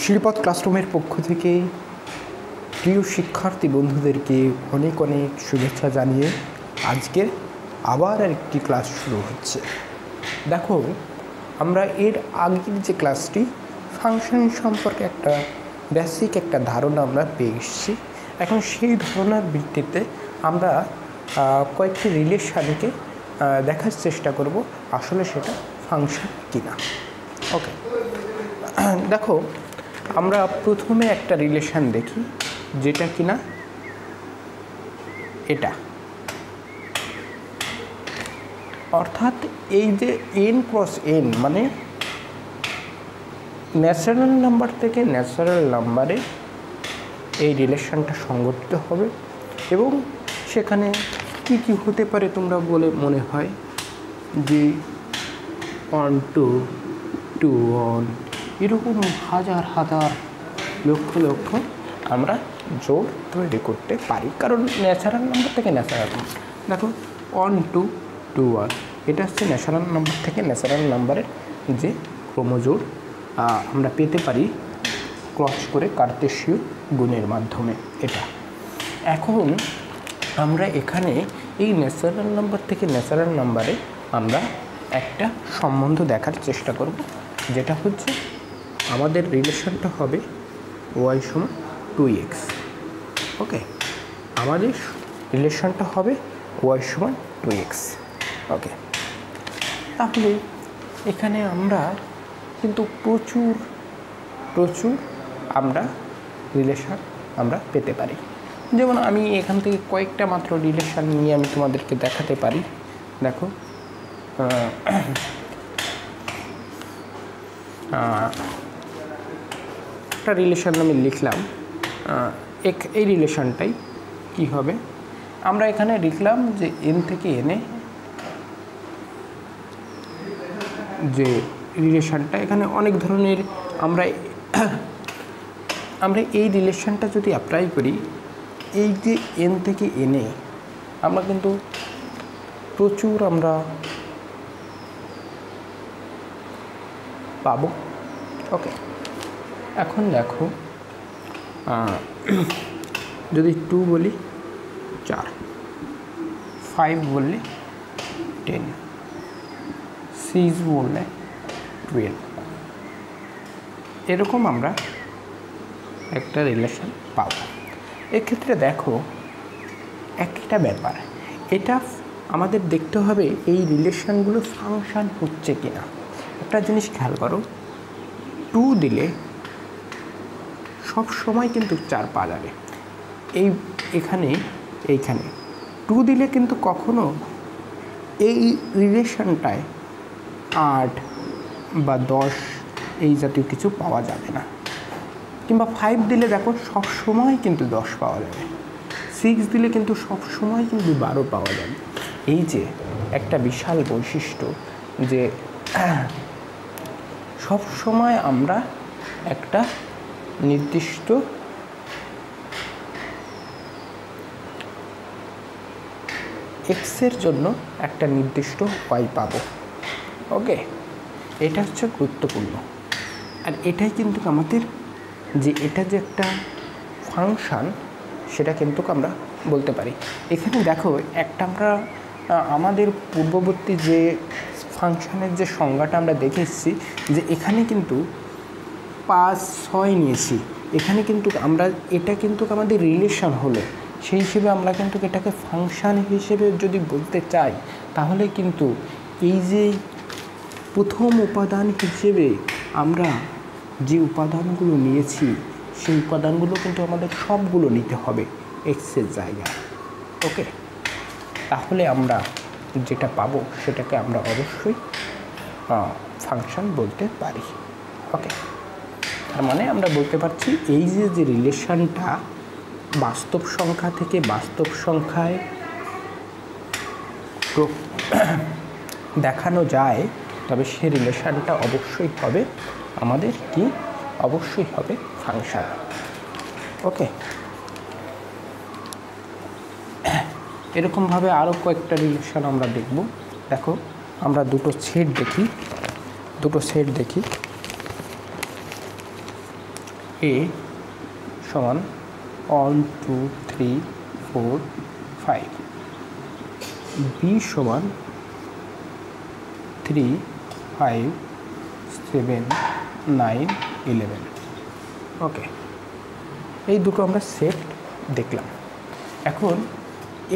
শ্রীপদ ক্লাসরুমের পক্ষ থেকে প্রিয় শিক্ষার্থী বন্ধুদেরকে অনেক অনেক শুভেচ্ছা জানিয়ে আজকের আবার একটি ক্লাস শুরু হচ্ছে। দেখো, আমরা এর আগের যে ক্লাসটি ফাংশন সম্পর্কে একটা বেসিক একটা ধারণা আমরা পেয়ে এসেছি। এখন সেই ধারণার ভিত্তিতে আমরা কয়েকটি রিলেশনকে দেখার চেষ্টা করব আসলে সেটা ফাংশন কিনা। ওকে, দেখো আমরা প্রথমে একটা রিলেশন দেখি যেটা কিনা এটা, অর্থাৎ এই যে n ক্রস n মানে ন্যাচারাল নাম্বার থেকে ন্যাচারাল নাম্বারে এই রিলেশনটা সংগঠিত হবে এবং সেখানে কি কি হতে পারে তোমরা বলে মনে হয় যে 1 2 2 1 এরকম হাজার হাজার লক্ষ লক্ষ আমরা জোড় তৈরি করতে পারি, কারণ ন্যাচারাল নাম্বার থেকে ন্যাচারাল নাম্বার। দেখো 1 2 2 1 এটা হচ্ছে ন্যাচারাল নাম্বার থেকে ন্যাচারাল নাম্বারের যে ক্রমজোড় আমরা পেতে পারি ক্রস করে কার্তেশীয় গুণের মাধ্যমে। এটা এখন আমরা এখানে এই ন্যাচারাল নাম্বার থেকে ন্যাচারাল নাম্বারে আমরা একটা সম্বন্ধ দেখার চেষ্টা করব, যেটা হচ্ছে আমাদের রিলেশনটা হবে y সমান 2x। ওকে, আমাদের রিলেশনটা হবে y সমান 2x। ওকে, তাহলে এখানে আমরা কিন্তু প্রচুর আমরা রিলেশন আমরা পেতে পারি। যেমন আমি এখান থেকে কয়েকটা মাত্র রিলেশন নিয়ে আমি তোমাদেরকে দেখাতে পারি। দেখো একটা রিলেশন আমি লিখলাম, এই রিলেশনটাই কি হবে, আমরা এখানে লিখলাম যে n থেকে n এ যে রিলেশনটা, এখানে অনেক ধরনের আমরা এই রিলেশনটা যদি অ্যাপ্লাই করি, এই যে n থেকে n এ আমরা কিন্তু প্রচুর আমরা পাবো। ওকে, এখন দেখো যদি 2 বলি 4, 5 বললে 10, 6 বললে 12, এরকম আমরা একটা রিলেশন পাবো। এক্ষেত্রে দেখো একটা ব্যাপার, এটা আমাদের দেখতে হবে এই রিলেশনগুলো ফাংশন হচ্ছে কিনা। একটা জিনিস খেয়াল করো, 2 দিলে সব সময় কিন্তু 4 পাওয়া যাবে। এইখানে 2 দিলে কিন্তু কখনো এই রিলেশনটায় 8 বা 10 এই জাতীয় কিছু পাওয়া যাবে না। কিংবা 5 দিলে দেখো সব সময় কিন্তু 10 পাওয়া যাবে। 6 দিলে কিন্তু সব সময় কিন্তু 12 পাওয়া যাবে। এই যে একটা বিশাল বৈশিষ্ট্য যে সব সময় আমরা একটা নির্দিষ্ট এক্সের জন্য একটা নির্দিষ্ট y পাবো। ওকে, এটা হচ্ছে গুরুত্বপূর্ণ। আর এটাই কিন্তু আমাদের যে এটা যে একটা ফাংশন সেটা কিন্তু আমরা বলতে পারি। এখানে দেখো একটা আমরা আমাদের পূর্ববর্তী যে ফাংশনের যে সংজ্ঞাটা আমরা দেখে এসেছি, যে এখানে কিন্তু 5 6 নিয়েছি, এখানে কিন্তু আমরা এটা কিন্তু আমাদের রিলেশন হলো, সেই হিসেবে আমরা কিন্তু এটাকে ফাংশন হিসেবে যদি বলতে চাই, তাহলে কিন্তু এই যে প্রথম উপাদান হিসেবে আমরা যে উপাদানগুলো নিয়েছি সেই উপাদানগুলো কিন্তু আমাদের সবগুলো নিতে হবে এক্সের জায়গায়। ওকে, তাহলে আমরা যেটা পাবো সেটাকে আমরা অবশ্যই ফাংশন বলতে পারি। ওকে, তার মানে আমরা বলতে পারছি এই যে রিলেশনটা বাস্তব সংখ্যা থেকে বাস্তব সংখ্যায় দেখানো যায়, তবে সেই রিলেশনটা অবশ্যই হবে আমাদের কি, অবশ্যই হবে ফাংশন। ওকে, এরকমভাবে আরও কয়েকটা রিলেশন আমরা দেখব। দেখো আমরা দুটো সেট দেখি। এ সমান 1 2 3 4 5, বি সমান 3 5 7 9 11। ওকে, এই দুটো আমরা সেট দেখলাম। এখন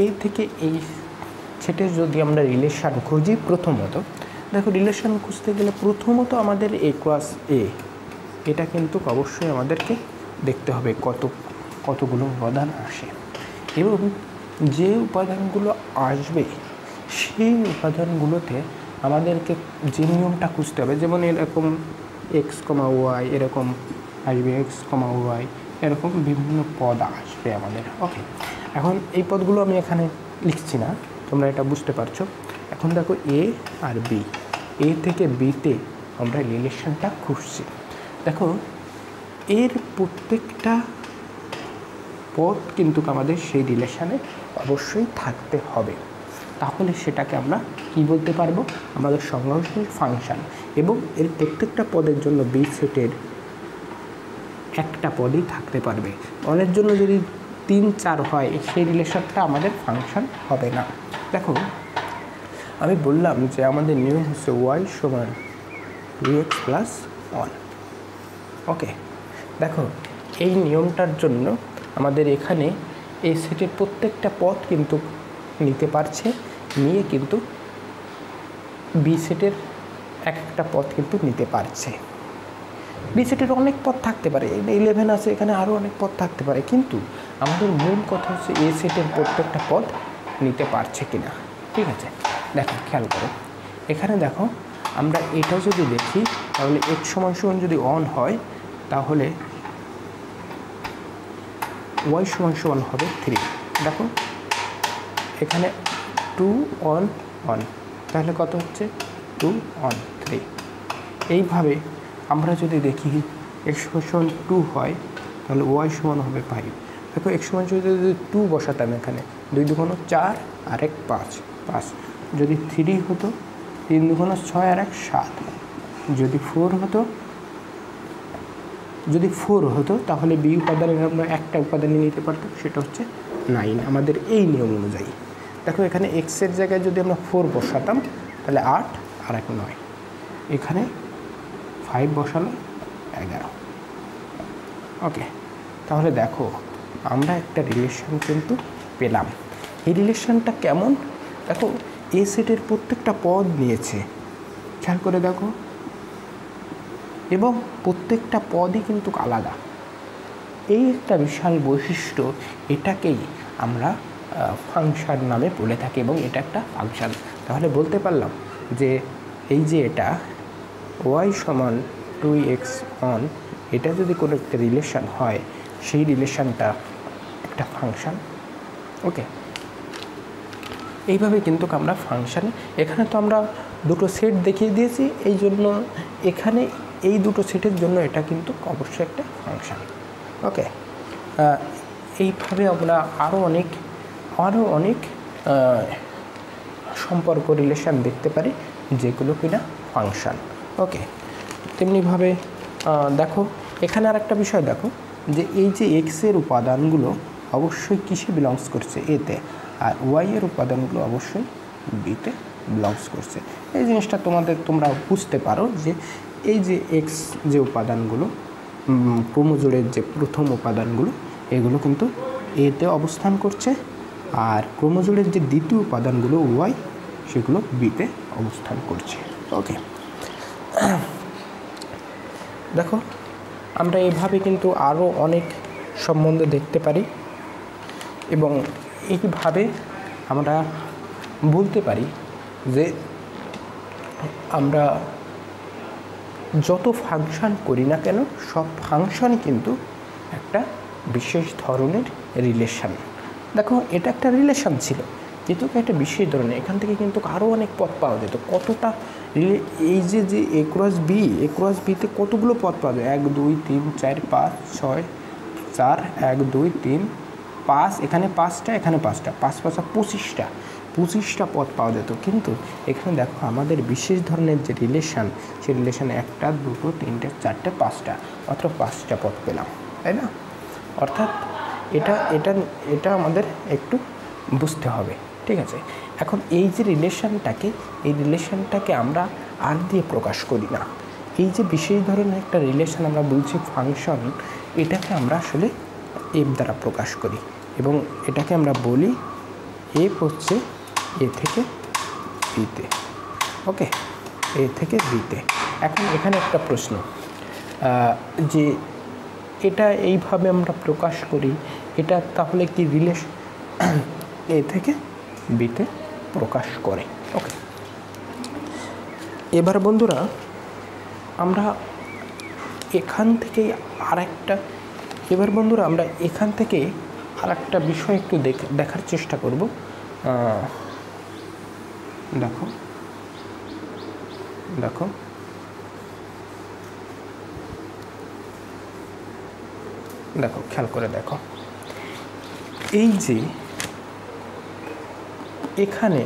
এই থেকে এই সেটের যদি আমরা রিলেশান খুঁজি, প্রথমত দেখো রিলেশান খুঁজতে গেলে প্রথমত আমাদের এ ক্রস এ এটা কিন্তু অবশ্যই আমাদেরকে দেখতে হবে কতগুলো উপাদান আসে, এবং যে উপাদানগুলো আসবে সেই উপাদানগুলোতে আমাদেরকে যে নিয়মটা খুঁজতে হবে, যেমন এরকম এক্স কমা ওয়াই এরকম আসবে, এক্স কমা ওয়াই এরকম বিভিন্ন পদ আসবে আমাদের। ওকে, এখন এই পদগুলো আমি এখানে লিখছি না, তোমরা এটা বুঝতে পারছো। এখন দেখো এ আর বি, এ থেকে বিতে আমরা রিলেশনটা খুঁজছি। দেখো এর প্রত্যেকটা পদ কিন্তু আমাদের সেই রিলেশানে অবশ্যই থাকতে হবে, তাহলে সেটাকে আমরা কি বলতে পারবো, আমাদের সংজ্ঞানুসারে ফাংশন। এবং এর প্রত্যেকটা পদের জন্য বি সেটের একটা পদই থাকতে পারবে, অনেক জন্য যদি 3 4 হয় সেই রিলেশনটা আমাদের ফাংশন হবে না। দেখো আমি বললাম যে আমাদের নিয়ম হচ্ছে ওয়াই সমান 2x + 1। ওকে, দেখো এই নিয়মটার জন্য আমাদের এখানে এই সেটের প্রত্যেকটা পদ কিন্তু নিতে পারছে, নিয়ে কিন্তু বি সেটের একটা পদ কিন্তু নিতে পারছে। বি সেটের অনেক পদ থাকতে পারে, 11 আছে, এখানে আরও অনেক পদ থাকতে পারে, কিন্তু আমাদের মূল কথা হচ্ছে এ সেটের প্রত্যেকটা পদ নিতে পারছে কিনা। ঠিক আছে, দেখো খেয়াল করো, এখানে দেখো আমরা এটাও যদি দেখি তাহলে x সমান যদি 1 হয় তাহলে y সমান হবে 3। দেখো এখানে 2 1 1, তাহলে কত হচ্ছে 2 1 3। এইভাবে আমরা যদি দেখি x সমান 2 হয় তাহলে y সমান হবে 5। দেখো x সমান যদি 2 বসাতাম, এখানে 2 2 4 আর 1 5 5, যদি 3 হতো 3 2 6 আর 1 7, যদি 4 হতো তাহলে বি উপাদানের আমরা একটা উপাদানই নিতে পারতাম, সেটা হচ্ছে 9 আমাদের এই নিয়ম অনুযায়ী। দেখো এখানে এক্সের জায়গায় যদি আমরা 4 বসাতাম তাহলে 8 আর 1 9, এখানে 5 বসালো 11। ওকে, তাহলে দেখো আমরা একটা রিলেশন কিন্তু পেলাম। এই রিলেশনটা কেমন, দেখো এ সেটের প্রত্যেকটা পদ নিয়েছে, খেয়াল করে দেখো, এবং প্রত্যেকটা পদই কিন্তু আলাদা। এই একটা বিশাল বৈশিষ্ট্য, এটাকেই আমরা ফাংশন নামে বলে থাকি, এবং এটা একটা ফাংশন। তাহলে বলতে পারলাম যে এই যে এটা y সমান 2x অন, এটা যদি কোনো একটা রিলেশন হয় সেই রিলেশনটা একটা ফাংশন। ওকে, এইভাবে কিন্তু আমরা ফাংশানে, এখানে তো আমরা দুটো সেট দেখিয়ে দিয়েছি, এই জন্য এখানে এই দুটো সেটের জন্য এটা কিন্তু অবশ্যই একটা ফাংশন। ওকে, এইভাবে আমরা আরও অনেক সম্পর্ক রিলেশন দেখতে পারি যেগুলো কিনা ফাংশন। ওকে, তেমনিভাবে দেখো এখানে আর একটা বিষয় দেখো, যে এই যে এক্সের উপাদানগুলো অবশ্যই কিসে বিলংস করছে, এতে, আর ওয়াইয়ের উপাদানগুলো অবশ্যই বিতে বিলংস করছে। এই জিনিসটা তোমরা বুঝতে পারো যে এই যে এক্স যে উপাদানগুলো, ক্রোমোজোমের যে প্রথম উপাদানগুলো, এগুলো কিন্তু এতে অবস্থান করছে, আর ক্রোমোজোমের যে দ্বিতীয় উপাদানগুলো ওয়াই, সেগুলো বিতে অবস্থান করছে। ওকে, দেখো আমরা এভাবে কিন্তু আরও অনেক সম্বন্ধে দেখতে পারি, এবং এইভাবে আমরা বলতে পারি যে আমরা যত ফাংশন করি না কেন, সব ফাংশনই কিন্তু একটা বিশেষ ধরনের রিলেশন। দেখো এটা একটা রিলেশন ছিল, কিন্তু একটা বিশেষ ধরনের, এখান থেকে কিন্তু আরও অনেক পদ পাওয়া যেত। কতটা এই যে এ ক্রস বিতে কতগুলো পদ পাওয়া যায়, 1 2 3 4 5 6 4 1 2 3 5, এখানে 5টা, এখানে 5টা, 5 5 25টা পদ পাওয়া যেত। কিন্তু এখানে দেখো আমাদের বিশেষ ধরনের যে রিলেশন, সেই রিলেশনে 1 2 3 4 5টা, মাত্র 5টা পদ পেলাম। তাই না? অর্থাৎ এটা এটা এটা আমাদের একটু বুঝতে হবে, ঠিক আছে? এখন এই যে রিলেশনটাকে আমরা আর দিয়ে প্রকাশ করি না। এই যে বিশেষ ধরনের একটা রিলেশন আমরা বলছি ফাংশন, এটাকে আমরা আসলে এফ দ্বারা প্রকাশ করি এবং এটাকে আমরা বলি এফ হচ্ছে এ থেকে বিতে। ওকে, এ থেকে বিতে। এখন এখানে একটা প্রশ্ন, যে এটা এইভাবে আমরা প্রকাশ করি, এটা তাহলে কি রিলেশন এ থেকে বিতে প্রকাশ করে? ওকে, এবার বন্ধুরা আমরা এখান থেকে আরেকটা বিষয় একটু দেখার চেষ্টা করব। দেখো খেয়াল করে দেখো, এই যে এখানে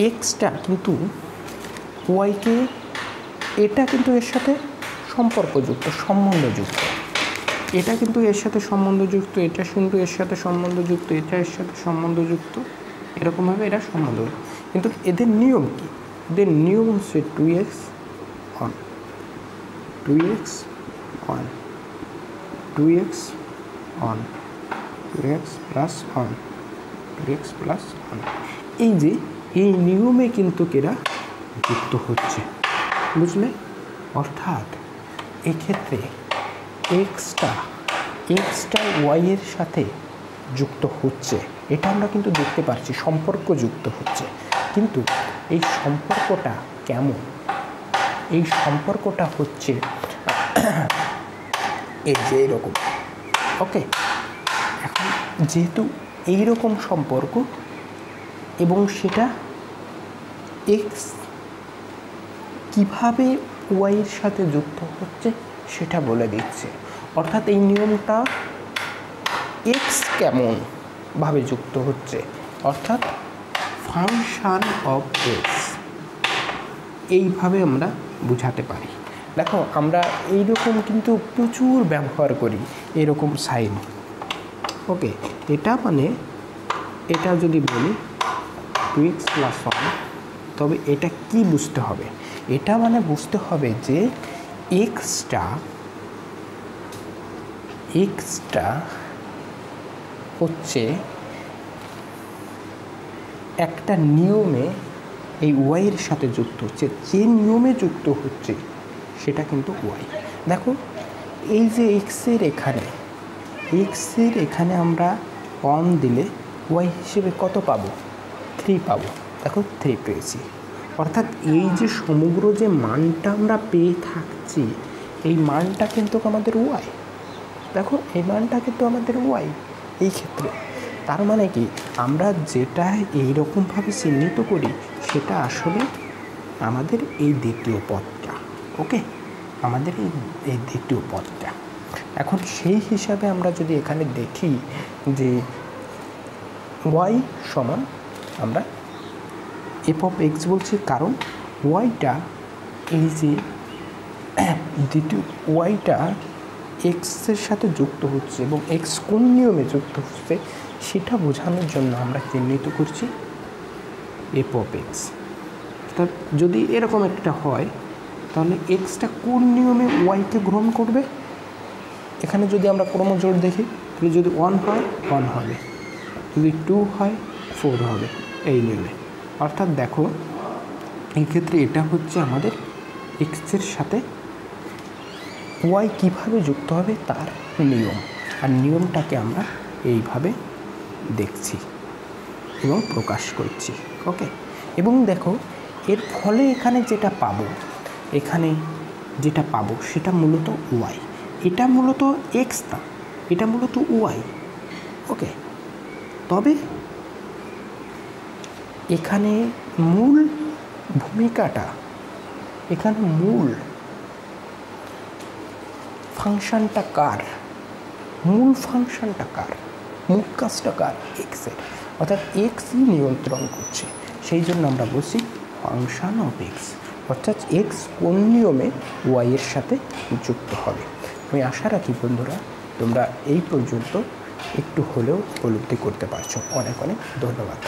এক্সটা কিন্তু ওয়াইকে, এটা কিন্তু এর সাথে সম্বন্ধযুক্ত, এটা কিন্তু এর সাথে সম্বন্ধযুক্ত, এটা কিন্তু এর সাথে সম্বন্ধযুক্ত, এটা এর সাথে সম্বন্ধযুক্ত, এরকমভাবে এরা সম্বন্ধ। কিন্তু এদের নিয়ম কি? এদের নিয়ম হচ্ছে 2x on 2x on 2x on 2x plus on 2x plus on। এই যে এই নিয়মে কিন্তু এরা যুক্ত হচ্ছে, বুঝলে? অর্থাৎ এক্ষেত্রে এক্সটা ওয়াই এর সাথে যুক্ত হচ্ছে, এটা আমরা কিন্তু দেখতে পাচ্ছি, সম্পর্ক যুক্ত হচ্ছে। কিন্তু এই সম্পর্কটা কেমন? এই সম্পর্কটা হচ্ছে এই যে এরকম। ওকে, এখন যেহেতু এইরকম সম্পর্ক এবং সেটা এক্স কিভাবে ওয়াইয়ের সাথে যুক্ত হচ্ছে সেটা বলে দিচ্ছে। অর্থাৎ এই নিয়মটা এক্স কেমন ভাবে যুক্ত হচ্ছে, অর্থাৎ ফাংশন অফ এক্স, এইভাবে আমরা বুঝাতে পারি। দেখো আমরা এইরকম কিন্তু প্রচুর ব্যবহার করি এরকম সাইন। ওকে, এটা মানে এটা যদি বলি 2x plus 1, তবে এটা কি বুঝতে হবে? এটা মানে বুঝতে হবে যে এক্সটা হচ্ছে একটা নিয়মে এই ওয়াইয়ের সাথে যুক্ত হচ্ছে, যে নিয়মে যুক্ত হচ্ছে সেটা কিন্তু ওয়াই। দেখো এই যে এক্সের এখানে আমরা 1 দিলে ওয়াই হিসেবে কত পাবো? 3 পাবো। দেখো 3 পেয়েছি। অর্থাৎ এই যে সমগ্র যে মানটা আমরা পেয়ে থাকছি, এই মানটা কিন্তু আমাদের ওয়াই। দেখো এই মানটা কিন্তু আমাদের ওয়াই এই ক্ষেত্রে। তার মানে কি, আমরা যেটা এইরকমভাবে চিহ্নিত করি সেটা আসলে আমাদের এই দ্বিতীয় পদটা। ওকে, আমাদের এই দ্বিতীয় পদটা। এখন সেই হিসাবে আমরা যদি এখানে দেখি যে ওয়াই সমান আমরা এফ অফ এক্স বলছি, কারণ ওয়াইটা এই যে দ্বিতীয় ওয়াইটা এক্সের সাথে যুক্ত হচ্ছে এবং এক্স কোন নিয়মে যুক্ত হচ্ছে সেটা বোঝানোর জন্য আমরা চিহ্নিত করছি এফ অফ এক্স। যদি এরকম একটা হয় তাহলে এক্সটা কোন নিয়মে ওয়াইকে গ্রহণ করবে? এখানে যদি আমরা ক্রমজোড় দেখি তাহলে যদি 1 হয় 1 হবে, যদি 2 হয় 4 হবে, এই নিয়মে। অর্থাৎ দেখো এই ক্ষেত্রে এটা হচ্ছে আমাদের এক্সের সাথে ওয়াই কীভাবে যুক্ত হবে তার নিয়ম, আর নিয়মটাকে আমরা এইভাবে দেখছি এবং প্রকাশ করছি। ওকে, এবং দেখো এর ফলে এখানে যেটা পাবো সেটা মূলত ওয়াই, এটা মূলত এক্স না, এটা মূলত ওয়াই। ওকে, তবে এখানে মূল ভূমিকাটা, এখানে মূল ফাংশনটা কার? মূল কাজটা কার? এক্সের। অর্থাৎ এক্সই নিয়ন্ত্রণ করছে, সেই জন্য আমরা বলছি ফাংশন অফ এক্স। অর্থাৎ এক্স কোন নিয়মে ওয়াই এর সাথে যুক্ত হবে। আমি আশা রাখি বন্ধুরা তোমরা এই পর্যন্ত একটু হলেও উপলব্ধি করতে পারছো। অনেক অনেক ধন্যবাদ।